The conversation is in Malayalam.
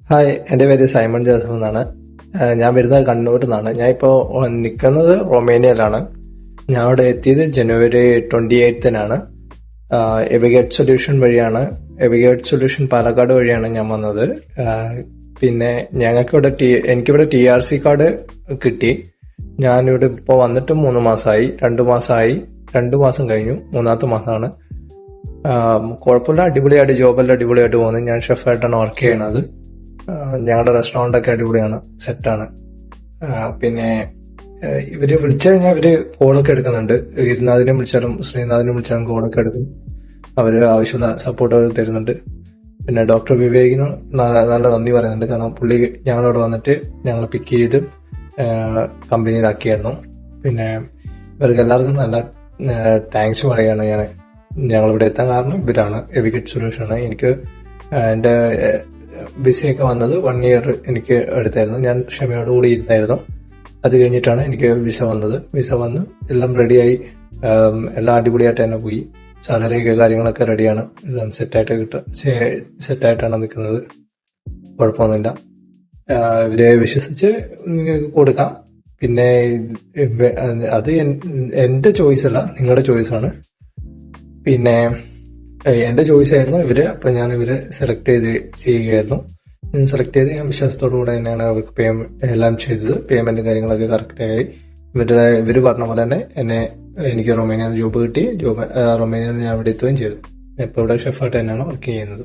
ഹായ്, എൻ്റെ പേര് സൈമൺ ജോസഫ് എന്നാണ്. ഞാൻ വരുന്നത് കണ്ണൂരിൽ നിന്നാണ്. ഞാൻ ഇപ്പോൾ നിൽക്കുന്നത് റൊമേനിയയിലാണ്. ഞാൻ അവിടെ എത്തിയത് ജനുവരി 28-നാണ്. എവിഗേറ്റ് സൊല്യൂഷൻ വഴിയാണ്, എവിഗേറ്റ് സൊല്യൂഷൻ പാലക്കാട് വഴിയാണ് ഞാൻ വന്നത്. പിന്നെ എനിക്കിവിടെ TRC കാർഡ് കിട്ടി. ഞാനിവിടെ ഇപ്പോൾ വന്നിട്ട് 3 മാസമായി. 2 മാസം കഴിഞ്ഞു, 3ാമത്തെ മാസമാണ്. കുഴപ്പമില്ല, അടിപൊളിയായിട്ട് ജോബെല്ലാം അടിപൊളിയായിട്ട് പോകുന്നത്. ഞാൻ ഷെഫായിട്ടാണ് വർക്ക് ചെയ്യണത്. ഞങ്ങളുടെ റെസ്റ്റോറന്റ് ഒക്കെ അടിപൊളിയാണ്, സെറ്റാണ്. പിന്നെ ഇവര് വിളിച്ചു കഴിഞ്ഞാൽ ഇവര് കോളൊക്കെ എടുക്കുന്നുണ്ട്. ഗിരിനാഥിനെ വിളിച്ചാലും ശ്രീനാഥിനെ വിളിച്ചാലും കോളൊക്കെ എടുക്കും. അവര് ആവശ്യമുള്ള സപ്പോർട്ട് തരുന്നുണ്ട്. പിന്നെ ഡോക്ടർ വിവേകിന് നല്ല നന്ദി പറയുന്നുണ്ട്. കാരണം പുള്ളി ഞങ്ങളവിടെ വന്നിട്ട് ഞങ്ങളെ പിക്ക് ചെയ്ത് കമ്പനിയിലാക്കിയായിരുന്നു. പിന്നെ ഇവർക്ക് എല്ലാവർക്കും നല്ല താങ്ക്സ് പറയുകയാണ് ഞാൻ. ഞങ്ങളിവിടെ എത്താൻ കാരണം ഇവരാണ്, എവിഗേറ്റ് സൊല്യൂഷനാണ്. എനിക്ക് എൻ്റെ വിസയൊക്കെ വന്നത് 1 ഇയർ എനിക്ക് എടുത്തായിരുന്നു. ഞാൻ ക്ഷമയോടുകൂടി ഇരുന്നായിരുന്നു. അത് കഴിഞ്ഞിട്ടാണ് എനിക്ക് വിസ വന്നത്. വിസ വന്ന് എല്ലാം റെഡിയായി, എല്ലാം അടിപൊളിയായിട്ട് തന്നെ പോയി. സാലറിയൊക്കെ കാര്യങ്ങളൊക്കെ റെഡിയാണ്. എല്ലാം സെറ്റായിട്ടാണ് നിൽക്കുന്നത്. കുഴപ്പമൊന്നുമില്ല. ഇവരെ വിശ്വസിച്ച് കൊടുക്കാം. പിന്നെ അത് എന്റെ ചോയ്സ് അല്ല, നിങ്ങളുടെ ചോയ്സാണ്. പിന്നെ എന്റെ ചോയ്സ് ആയിരുന്നു ഇവര്. അപ്പൊ ഞാൻ ഇവരെ സെലക്ട് ചെയ്യുകയായിരുന്നു. സെലക്ട് ചെയ്ത് ഞാൻ വിശ്വാസത്തോടു കൂടെ തന്നെയാണ് അവർക്ക് എല്ലാം ചെയ്തത്. പേയ്മെന്റ് കാര്യങ്ങളൊക്കെ കറക്റ്റ് ആയി. ഇവര് പറഞ്ഞ പോലെ തന്നെ എനിക്ക് റൊമേനിയയിൽ ജോബ് കിട്ടി. റൊമേനിയയിൽ ഞാൻ അവിടെ എത്തുകയും ചെയ്തു. ഇപ്പൊ ഇവിടെ ഷെഫായിട്ട് തന്നെയാണ് വർക്ക് ചെയ്യുന്നത്.